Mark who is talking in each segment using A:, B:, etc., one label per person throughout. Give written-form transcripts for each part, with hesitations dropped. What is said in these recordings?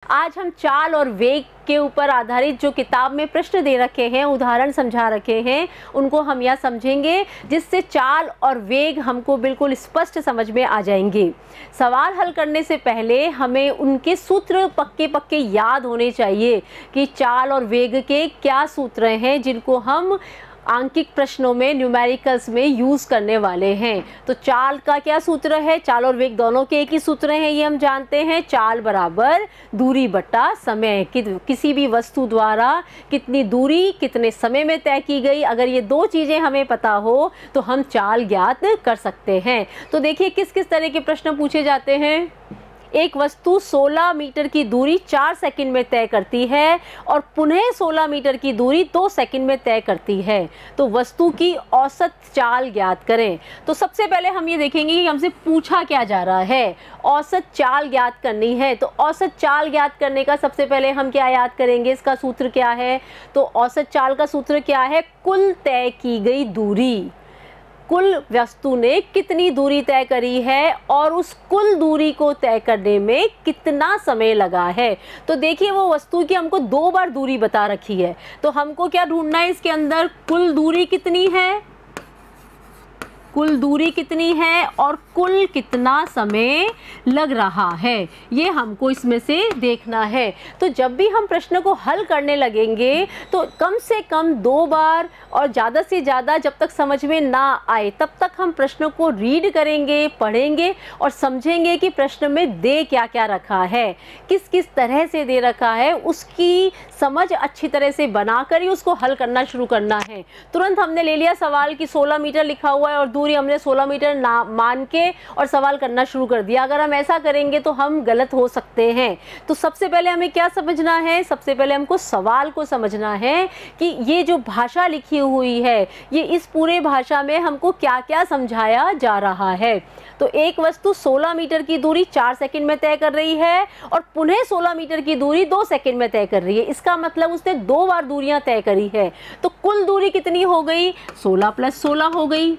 A: आज हम चाल और वेग के ऊपर आधारित जो किताब में प्रश्न दे रखे हैं, उदाहरण समझा रखे हैं, उनको हम यह समझेंगे जिससे चाल और वेग हमको बिल्कुल स्पष्ट समझ में आ जाएंगे। सवाल हल करने से पहले हमें उनके सूत्र पक्के पक्के याद होने चाहिए कि चाल और वेग के क्या सूत्र हैं जिनको हम आंकिक प्रश्नों में न्यूमेरिकल्स में यूज़ करने वाले हैं। तो चाल का क्या सूत्र है? चाल और वेग दोनों के एक ही सूत्र हैं, ये हम जानते हैं। चाल बराबर दूरी बटा समय। किसी भी वस्तु द्वारा कितनी दूरी कितने समय में तय की गई, अगर ये दो चीज़ें हमें पता हो तो हम चाल ज्ञात कर सकते हैं। तो देखिए किस किस तरह के प्रश्न पूछे जाते हैं। एक वस्तु 16 मीटर की दूरी 4 सेकंड में तय करती है और पुनः 16 मीटर की दूरी 2 सेकंड में तय करती है, तो वस्तु की औसत चाल ज्ञात करें। तो सबसे पहले हम ये देखेंगे कि हमसे पूछा क्या जा रहा है। औसत चाल ज्ञात करनी है, तो औसत चाल ज्ञात करने का सबसे पहले हम क्या याद करेंगे, इसका सूत्र क्या है? तो औसत चाल का सूत्र क्या है? कुल तय की गई दूरी। कुल वस्तु ने कितनी दूरी तय करी है और उस कुल दूरी को तय करने में कितना समय लगा है। तो देखिए वो वस्तु की हमको 2 बार दूरी बता रखी है, तो हमको क्या ढूंढना है इसके अंदर? कुल दूरी कितनी है, कुल दूरी कितनी है और कुल कितना समय लग रहा है, ये हमको इसमें से देखना है। तो जब भी हम प्रश्न को हल करने लगेंगे तो कम से कम 2 बार और ज़्यादा से ज़्यादा जब तक समझ में ना आए तब तक हम प्रश्न को रीड करेंगे, पढ़ेंगे और समझेंगे कि प्रश्न में दे क्या क्या रखा है, किस किस तरह से दे रखा है, उसकी समझ अच्छी तरह से बनाकर ही उसको हल करना शुरू करना है। तुरंत हमने ले लिया सवाल कि 16 मीटर लिखा हुआ है और दूरी हमने 16 मीटर ना मान के और सवाल करना शुरू कर दिया। अगर हम ऐसा करेंगे तो हम गलत हो सकते हैं। तो सबसे पहले हमें क्या समझना है? सबसे पहले हमको सवाल को समझना है कि ये जो भाषा लिखी हुई है, ये इस पूरे भाषा में हमको क्या क्या समझाया जा रहा है। तो एक वस्तु 16 मीटर की दूरी 4 सेकंड में तय कर रही है और पुनः 16 मीटर की दूरी 2 सेकंड में तय कर रही है। इसका मतलब उसने 2 बार दूरियां तय करी है। तो कुल दूरी कितनी हो गई? 16 + 16 हो गई।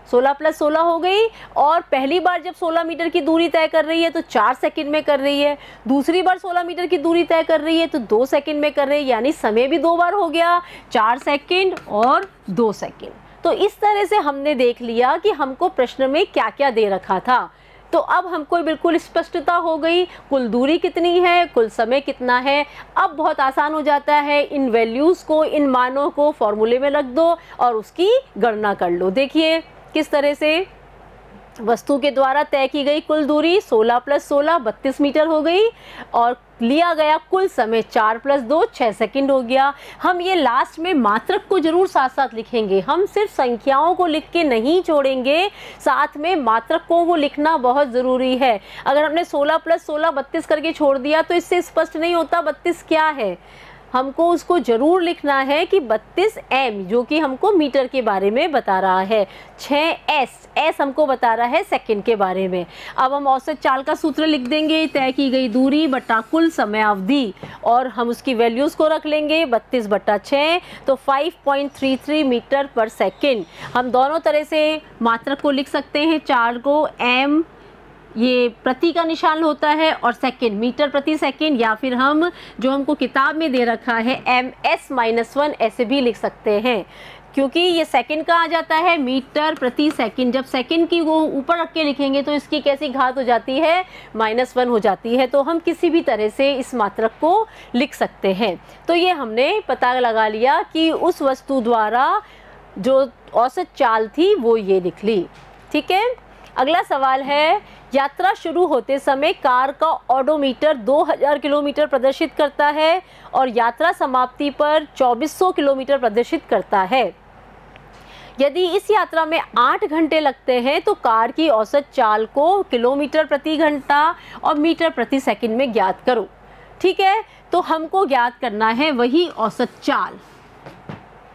A: 16 + 16 हो गई। और पहली बार जब 16 मीटर की दूरी तय कर रही है तो 4 सेकंड में कर रही है, दूसरी बार 16 मीटर की दूरी तय कर रही है तो 2 सेकंड में कर रही है, यानी समय भी 2 बार हो गया, 4 सेकंड और 2 सेकंड। तो इस तरह से हमने देख लिया कि हमको प्रश्न में क्या क्या दे रखा था। तो अब हमको बिल्कुल स्पष्टता हो गई, कुल दूरी कितनी है, कुल समय कितना है। अब बहुत आसान हो जाता है, इन वैल्यूज़ को, इन मानों को फॉर्मूले में रख दो और उसकी गणना कर लो। देखिए किस तरह से वस्तु के द्वारा तय की गई कुल दूरी 16 + 16 32 मीटर हो गई और लिया गया कुल समय 4 + 2 6 सेकंड हो गया। हम ये लास्ट में मात्रक को जरूर साथ साथ लिखेंगे, हम सिर्फ संख्याओं को लिख के नहीं छोड़ेंगे, साथ में मात्रकों को लिखना बहुत ज़रूरी है। अगर हमने 16 + 16 32 करके छोड़ दिया तो इससे स्पष्ट नहीं होता 32 क्या है। हमको उसको ज़रूर लिखना है कि 32 m, जो कि हमको मीटर के बारे में बता रहा है, 6s, s हमको बता रहा है सेकंड के बारे में। अब हम औसत चाल का सूत्र लिख देंगे, तय की गई दूरी बटा कुल समय अवधि, और हम उसकी वैल्यूज़ को रख लेंगे 32 बटा 6, तो 5.33 मीटर पर सेकंड। हम दोनों तरह से मात्रक को लिख सकते हैं, चाल को m ये प्रति का निशान होता है और सेकंड मीटर प्रति सेकंड, या फिर हम जो हमको किताब में दे रखा है ms-1 ऐसे भी लिख सकते हैं, क्योंकि ये सेकंड का आ जाता है मीटर प्रति सेकंड। जब सेकंड की वो ऊपर रख के लिखेंगे तो इसकी कैसी घात हो जाती है? -1 हो जाती है। तो हम किसी भी तरह से इस मात्रक को लिख सकते हैं। तो ये हमने पता लगा लिया कि उस वस्तु द्वारा जो औसत चाल थी वो ये लिख ली। ठीक है, अगला सवाल है, यात्रा शुरू होते समय कार का ओडोमीटर 2000 किलोमीटर प्रदर्शित करता है और यात्रा समाप्ति पर 2400 किलोमीटर प्रदर्शित करता है। यदि इस यात्रा में 8 घंटे लगते हैं तो कार की औसत चाल को किलोमीटर प्रति घंटा और मीटर प्रति सेकंड में ज्ञात करो। ठीक है, तो हमको ज्ञात करना है वही औसत चाल।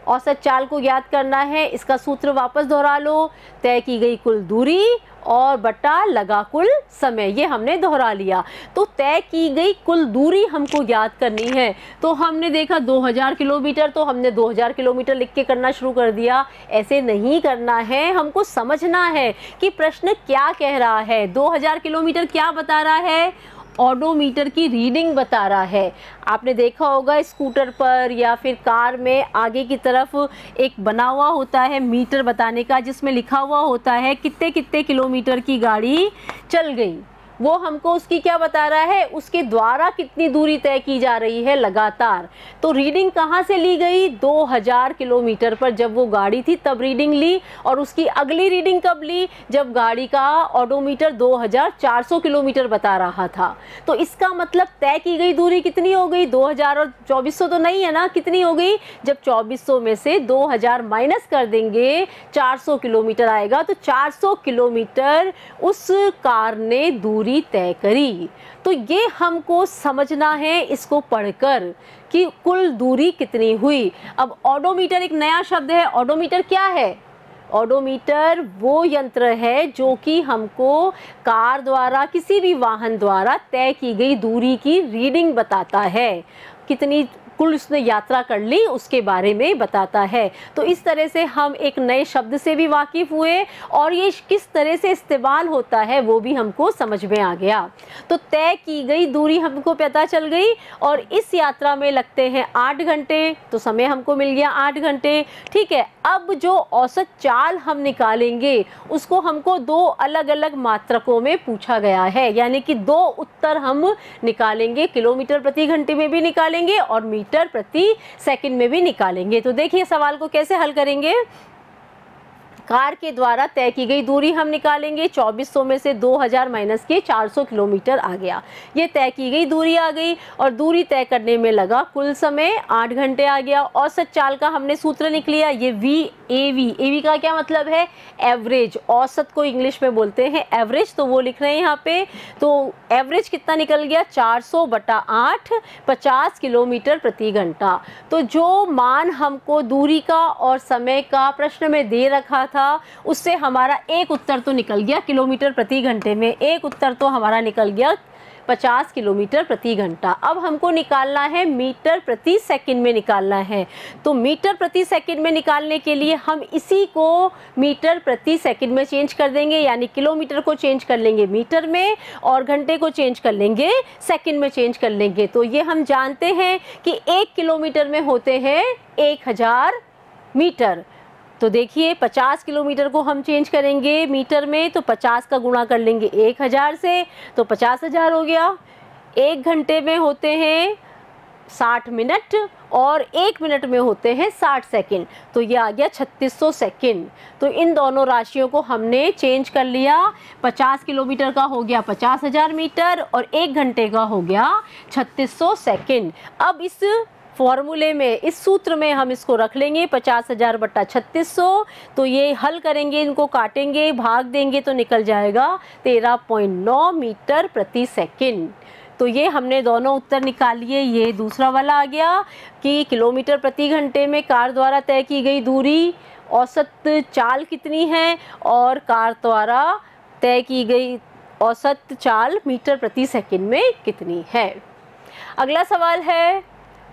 A: औसत चाल को ज्ञात करना है, इसका सूत्र वापस दोहरा लो, तय की गई कुल दूरी और बटा लगा कुल समय, ये हमने दोहरा लिया। तो तय की गई कुल दूरी हमको ज्ञात करनी है। तो हमने देखा 2000 किलोमीटर, तो हमने 2000 किलोमीटर लिख के करना शुरू कर दिया। ऐसे नहीं करना है, हमको समझना है कि प्रश्न क्या कह रहा है। 2000 किलोमीटर क्या बता रहा है? ऑडोमीटर की रीडिंग बता रहा है। आपने देखा होगा स्कूटर पर या फिर कार में आगे की तरफ एक बना हुआ होता है मीटर बताने का, जिसमें लिखा हुआ होता है कितने कितने किलोमीटर की गाड़ी चल गई। वो हमको उसकी क्या बता रहा है, उसके द्वारा कितनी दूरी तय की जा रही है लगातार। तो रीडिंग कहाँ से ली गई, 2000 किलोमीटर पर जब वो गाड़ी थी तब रीडिंग ली, और उसकी अगली रीडिंग कब ली, जब गाड़ी का ऑडोमीटर 2400 किलोमीटर बता रहा था। तो इसका मतलब तय की गई दूरी कितनी हो गई, 2000 और 2400 तो नहीं है ना, कितनी हो गई, जब 2400 में से 2000 माइनस कर देंगे 400 किलोमीटर आएगा। तो 400 किलोमीटर उस कार ने दूरी तय करी। तो ये हमको समझना है इसको पढ़कर कि कुल दूरी कितनी हुई। अब ऑडोमीटर एक नया शब्द है। ऑडोमीटर क्या है, ऑडोमीटर वो यंत्र है जो कि हमको कार द्वारा, किसी भी वाहन द्वारा तय की गई दूरी की रीडिंग बताता है, कितनी कुल उसने यात्रा कर ली उसके बारे में बताता है। तो इस तरह से हम एक नए शब्द से भी वाकिफ़ हुए और ये किस तरह से इस्तेमाल होता है वो भी हमको समझ में आ गया। तो तय की गई दूरी हमको पता चल गई, और इस यात्रा में लगते हैं 8 घंटे, तो समय हमको मिल गया 8 घंटे। ठीक है, अब जो औसत चाल हम निकालेंगे उसको हमको 2 अलग अलग मात्रकों में पूछा गया है, यानी कि 2 उत्तर हम निकालेंगे, किलोमीटर प्रति घंटे में भी निकालेंगे और मीटर प्रति सेकंड में भी निकालेंगे। तो देखिए सवाल को कैसे हल करेंगे। कार के द्वारा तय की गई दूरी हम निकालेंगे, 2400 में से 2000 माइनस के 400 किलोमीटर आ गया। ये तय की गई दूरी आ गई, और दूरी तय करने में लगा कुल समय 8 घंटे आ गया। औसत चाल का हमने सूत्र निकल लिया, ये VAV का क्या मतलब है, एवरेज। औसत को इंग्लिश में बोलते हैं एवरेज, तो वो लिख रहे हैं यहाँ पे। तो एवरेज कितना निकल गया, 400/8, 50 किलोमीटर प्रति घंटा। तो जो मान हमको दूरी का और समय का प्रश्न में दे रखा था, उससे हमारा एक उत्तर तो निकल गया किलोमीटर प्रति घंटे में, एक उत्तर तो हमारा निकल गया 50 किलोमीटर प्रति घंटा। अब हमको निकालना है मीटर प्रति सेकंड में निकालना है। तो मीटर प्रति सेकंड में निकालने के लिए हम इसी को मीटर प्रति सेकंड में चेंज कर देंगे, यानी किलोमीटर को चेंज कर लेंगे मीटर में और घंटे को चेंज कर लेंगे सेकंड में चेंज कर लेंगे। तो ये हम जानते हैं कि 1 किलोमीटर में होते हैं 1000 मीटर। तो देखिए 50 किलोमीटर को हम चेंज करेंगे मीटर में, तो 50 का गुणा कर लेंगे 1000 से, तो 50,000 हो गया। 1 घंटे में होते हैं 60 मिनट और 1 मिनट में होते हैं 60 सेकंड, तो ये आ गया 3600 सेकंड। तो इन दोनों राशियों को हमने चेंज कर लिया। 50 किलोमीटर का हो गया 50,000 मीटर और 1 घंटे का हो गया 3600 सेकंड। अब इस फॉर्मूले में, इस सूत्र में हम इसको रख लेंगे 50,000/3600। तो ये हल करेंगे, इनको काटेंगे, भाग देंगे तो निकल जाएगा 13.9 मीटर प्रति सेकंड। तो ये हमने दोनों उत्तर निकाल लिए। ये दूसरा वाला आ गया कि किलोमीटर प्रति घंटे में कार द्वारा तय की गई दूरी, औसत चाल कितनी है, और कार द्वारा तय की गई औसत चाल मीटर प्रति सेकंड में कितनी है। अगला सवाल है,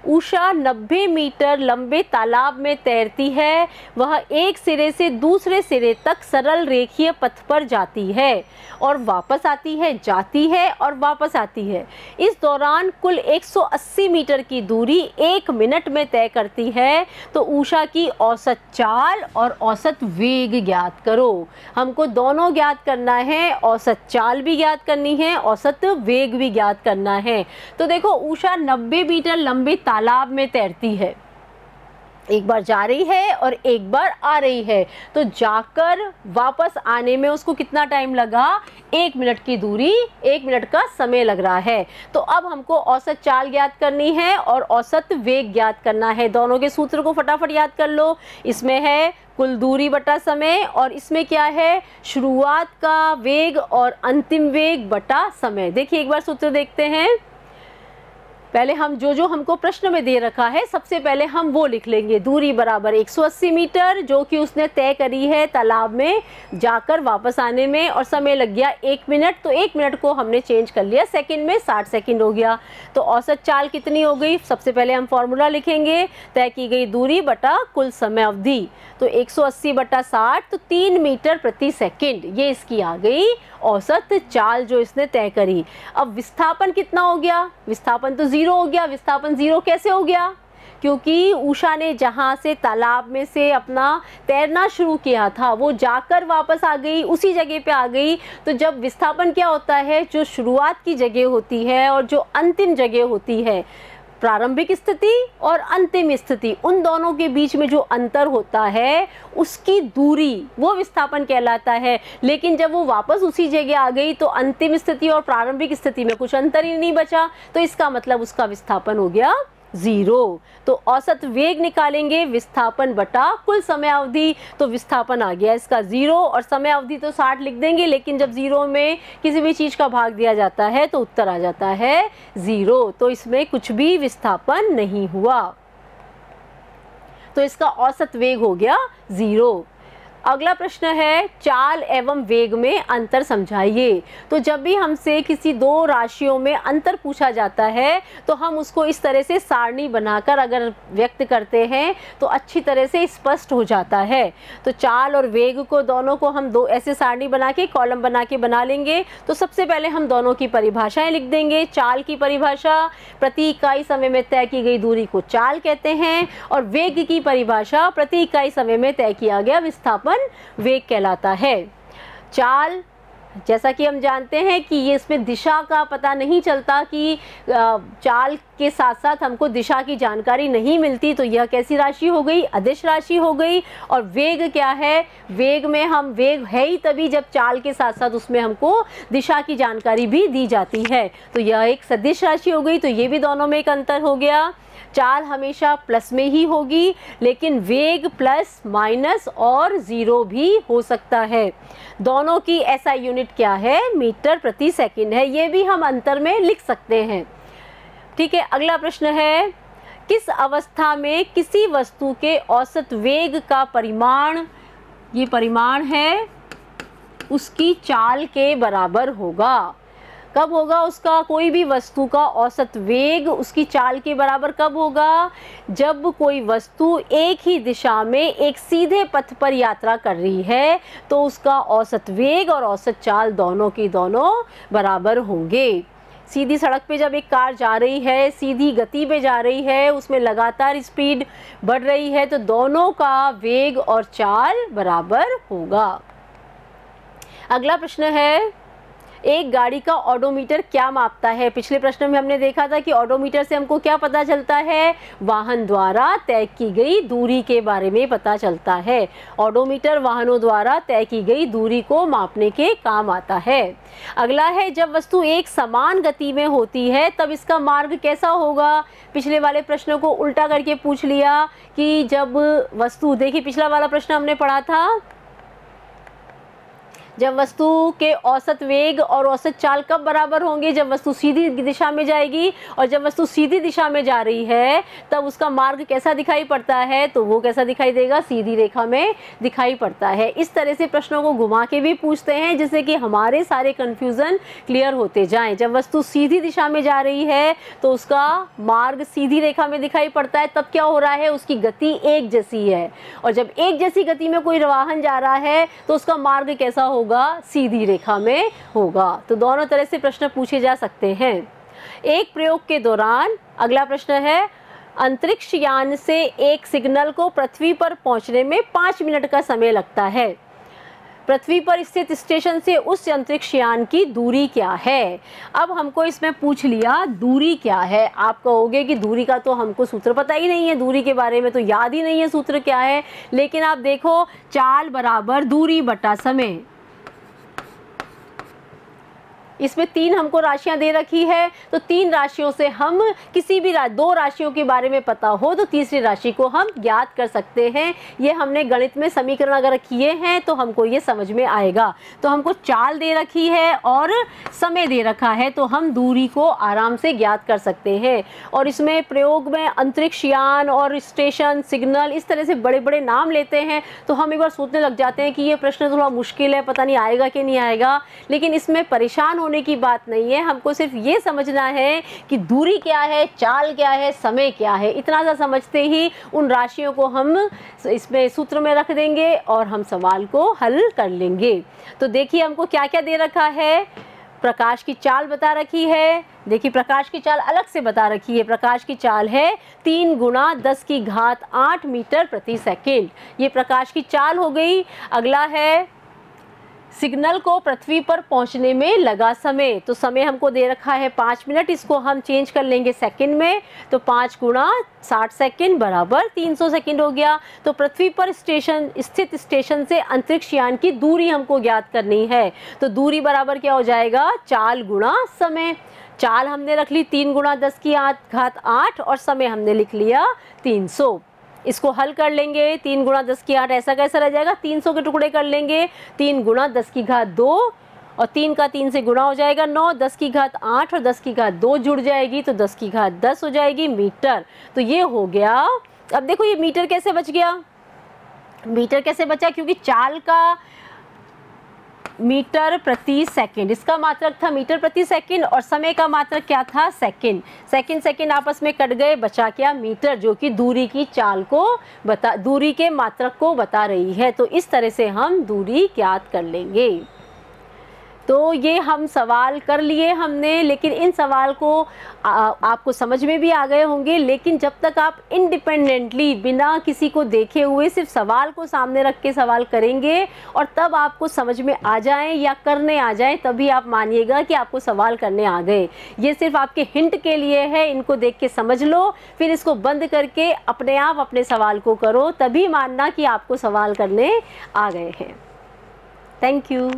A: उषा 90 मीटर लंबे तालाब में तैरती है। वह एक सिरे से दूसरे सिरे तक सरल रेखीय पथ पर जाती है और वापस आती है, जाती है और वापस आती है। इस दौरान कुल 180 मीटर की दूरी 1 मिनट में तय करती है। तो उषा की औसत चाल और औसत वेग ज्ञात करो। हमको दोनों ज्ञात करना है, औसत चाल भी ज्ञात करनी है, औसत वेग भी ज्ञात करना है। तो देखो उषा 90 मीटर लंबे तालाब में तैरती है, एक बार जा रही है और एक बार आ रही है। तो जाकर वापस आने में उसको कितना टाइम लगा, 1 मिनट की दूरी, 1 मिनट का समय लग रहा है। तो अब हमको औसत चाल ज्ञात करनी है और औसत वेग ज्ञात करना है। दोनों के सूत्र को फटाफट याद कर लो। इसमें है कुल दूरी बटा समय, और इसमें क्या है, शुरुआत का वेग और अंतिम वेग बटा समय। देखिए एक बार सूत्र देखते हैं। पहले हम जो हमको प्रश्न में दे रखा है सबसे पहले हम वो लिख लेंगे। दूरी बराबर 180 मीटर जो कि उसने तय करी है तालाब में जाकर वापस आने में, और समय लग गया 1 मिनट। तो 1 मिनट को हमने चेंज कर लिया सेकंड में, 60 सेकंड हो गया। तो औसत चाल कितनी हो गई? सबसे पहले हम फॉर्मूला लिखेंगे, तय की गई दूरी बटा कुल समय अवधि। तो 180 बटा 60 तो 3 मीटर प्रति सेकंड, ये इसकी आ गई औसत चाल जो इसने तय करी। अब विस्थापन कितना हो गया? विस्थापन तो 0 हो गया। विस्थापन 0 कैसे हो गया? क्योंकि उषा ने जहाँ से तालाब में से अपना तैरना शुरू किया था वो जाकर वापस आ गई, उसी जगह पे आ गई। तो जब विस्थापन क्या होता है, जो शुरुआत की जगह होती है और जो अंतिम जगह होती है, प्रारंभिक स्थिति और अंतिम स्थिति, उन दोनों के बीच में जो अंतर होता है उसकी दूरी वो विस्थापन कहलाता है। लेकिन जब वो वापस उसी जगह आ गई तो अंतिम स्थिति और प्रारंभिक स्थिति में कुछ अंतर ही नहीं बचा, तो इसका मतलब उसका विस्थापन हो गया 0। तो औसत वेग निकालेंगे विस्थापन बटा कुल समय अवधि, तो विस्थापन आ गया इसका 0 और समय अवधि तो 60 लिख देंगे, लेकिन जब 0 में किसी भी चीज़ का भाग दिया जाता है तो उत्तर आ जाता है 0। तो इसमें कुछ भी विस्थापन नहीं हुआ, तो इसका औसत वेग हो गया 0। अगला प्रश्न है चाल एवं वेग में अंतर समझाइए। तो जब भी हमसे किसी दो राशियों में अंतर पूछा जाता है तो हम उसको इस तरह से सारणी बनाकर अगर व्यक्त करते हैं तो अच्छी तरह से स्पष्ट हो जाता है। तो चाल और वेग को दोनों को हम दो ऐसे सारणी बना के कॉलम बना के बना लेंगे। तो सबसे पहले हम दोनों की परिभाषाएं लिख देंगे। चाल की परिभाषा, प्रति इकाई समय में तय की गई दूरी को चाल कहते हैं, और वेग की परिभाषा, प्रति इकाई समय में तय किया गया विस्थापन वेग कहलाता है। चाल, जैसा कि हम जानते हैं कि ये इसमें दिशा का पता नहीं चलता, कि चाल के साथ साथ हमको दिशा की जानकारी नहीं मिलती, तो यह कैसी राशि हो गई? अदिश राशि हो गई। और वेग क्या है? वेग में हम, वेग है ही तभी जब चाल के साथ साथ उसमें हमको दिशा की जानकारी भी दी जाती है, तो यह एक सदिश राशि हो गई। तो ये भी दोनों में एक अंतर हो गया। चाल हमेशा प्लस में ही होगी, लेकिन वेग प्लस, माइनस और 0 भी हो सकता है। दोनों की SI यूनिट क्या है? मीटर प्रति सेकंड है। ये भी हम अंतर में लिख सकते हैं। ठीक है, अगला प्रश्न है किस अवस्था में किसी वस्तु के औसत वेग का परिमाण, ये परिमाण है, उसकी चाल के बराबर होगा? कब होगा उसका? कोई भी वस्तु का औसत वेग उसकी चाल के बराबर कब होगा? जब कोई वस्तु एक ही दिशा में एक सीधे पथ पर यात्रा कर रही है तो उसका औसत वेग और औसत चाल दोनों की दोनों बराबर होंगे। सीधी सड़क पे जब एक कार जा रही है, सीधी गति पे जा रही है, उसमें लगातार स्पीड बढ़ रही है, तो दोनों का वेग और चाल बराबर होगा। अगला प्रश्न है एक गाड़ी का ऑडोमीटर क्या मापता है? पिछले प्रश्न में हमने देखा था कि ऑडोमीटर से हमको क्या पता चलता है? वाहन द्वारा तय की गई दूरी के बारे में पता चलता है। ऑडोमीटर वाहनों द्वारा तय की गई दूरी को मापने के काम आता है। अगला है जब वस्तु एक समान गति में होती है तब इसका मार्ग कैसा होगा? पिछले वाले प्रश्न को उल्टा करके पूछ लिया कि जब वस्तु, देखिए पिछला वाला प्रश्न हमने पढ़ा था, जब वस्तु के औसत वेग और औसत चाल कब बराबर होंगे? जब वस्तु सीधी दिशा में जाएगी, और जब वस्तु सीधी दिशा में जा रही है तब उसका मार्ग कैसा दिखाई पड़ता है? तो वो कैसा दिखाई देगा? सीधी रेखा में दिखाई पड़ता है। इस तरह से प्रश्नों को घुमा के भी पूछते हैं जिससे कि हमारे सारे कंफ्यूजन क्लियर होते जाएं। जब वस्तु सीधी दिशा में जा रही है तो उसका मार्ग सीधी रेखा में दिखाई पड़ता है, तब क्या हो रहा है? उसकी गति एक जैसी है, और जब एक जैसी गति में कोई वाहन जा रहा है तो उसका मार्ग कैसा होगा? सीधी रेखा में होगा। तो दोनों तरह से प्रश्न पूछे जा सकते हैं। एक प्रयोग के दौरान, अगला प्रश्न है अंतरिक्ष यान से एक सिग्नल को पृथ्वी पर पहुंचने में 5 मिनट का समय लगता है। पृथ्वी पर स्थित स्टेशन से उस अंतरिक्ष यान की दूरी क्या है? अब हमको इसमें पूछ लिया दूरी क्या है। आप कहोगे कि दूरी का तो हमको सूत्र पता ही नहीं है, दूरी के बारे में तो याद ही नहीं है सूत्र क्या है। लेकिन आप देखो, चाल बराबर दूरी बटा समय। इसमें 3 हमको राशियां दे रखी है, तो 3 राशियों से हम किसी भी 2 राशियों के बारे में पता हो तो तीसरी राशि को हम ज्ञात कर सकते हैं। ये हमने गणित में समीकरण अगर किए हैं तो हमको ये समझ में आएगा। तो हमको चाल दे रखी है और समय दे रखा है, तो हम दूरी को आराम से ज्ञात कर सकते हैं। और इसमें प्रयोग में अंतरिक्ष यान और स्टेशन, सिग्नल, इस तरह से बड़े बड़े नाम लेते हैं, तो हम एक बार सोचने लग जाते हैं कि ये प्रश्न थोड़ा मुश्किल है, पता नहीं आएगा कि नहीं आएगा। लेकिन इसमें परेशान होने की बात नहीं है, हमको सिर्फ ये समझना है कि दूरी क्या है, चाल क्या है, समय क्या है। इतना सा समझते ही उन राशियों को हम इसमें सूत्र में रख देंगे और हम सवाल को हल कर लेंगे। तो देखिए हमको क्या क्या दे रखा है। प्रकाश की चाल बता रखी है। देखिए प्रकाश की चाल अलग से बता रखी है। प्रकाश की चाल है 3 × 10⁸ मीटर प्रति सेकेंड। ये प्रकाश की चाल हो गई। अगला है सिग्नल को पृथ्वी पर पहुंचने में लगा समय। तो समय हमको दे रखा है 5 मिनट, इसको हम चेंज कर लेंगे सेकंड में। तो 5 × 60 सेकंड बराबर 300 सेकंड हो गया। तो पृथ्वी पर स्थित स्टेशन से अंतरिक्ष यान की दूरी हमको ज्ञात करनी है। तो दूरी बराबर क्या हो जाएगा, चाल गुणा समय। चाल हमने रख ली 3 × 10⁸ और समय हमने लिख लिया 300। इसको हल कर लेंगे। 3 × 10⁸ ऐसा कैसा रह जाएगा, 300 के टुकड़े कर लेंगे। 3 × 10⁻2 और 3 का 3 से गुणा हो जाएगा 9, 10⁸8 और 10⁻2 जुड़ जाएगी तो 10⁻10 हो जाएगी मीटर। तो ये हो गया। अब देखो ये मीटर कैसे बच गया। मीटर कैसे बचा, क्योंकि चाल का मीटर प्रति सेकंड, इसका मात्रक था मीटर प्रति सेकंड और समय का मात्रक क्या था, सेकंड। सेकंड आपस में कट गए, बचा क्या, मीटर, जो कि दूरी की चाल को दूरी के मात्रक को बता रही है। तो इस तरह से हम दूरी ज्ञात कर लेंगे। तो ये हम सवाल कर लिए हमने, लेकिन इन सवाल को आपको समझ में भी आ गए होंगे। लेकिन जब तक आप इंडिपेंडेंटली बिना किसी को देखे हुए सिर्फ सवाल को सामने रख के सवाल करेंगे और तब आपको समझ में आ जाए या करने आ जाए, तभी आप मानिएगा कि आपको सवाल करने आ गए। ये सिर्फ आपके हिंट के लिए है, इनको देख के समझ लो, फिर इसको बंद करके अपने आप अपने सवाल को करो, तभी मानना कि आपको सवाल करने आ गए हैं। Thank you.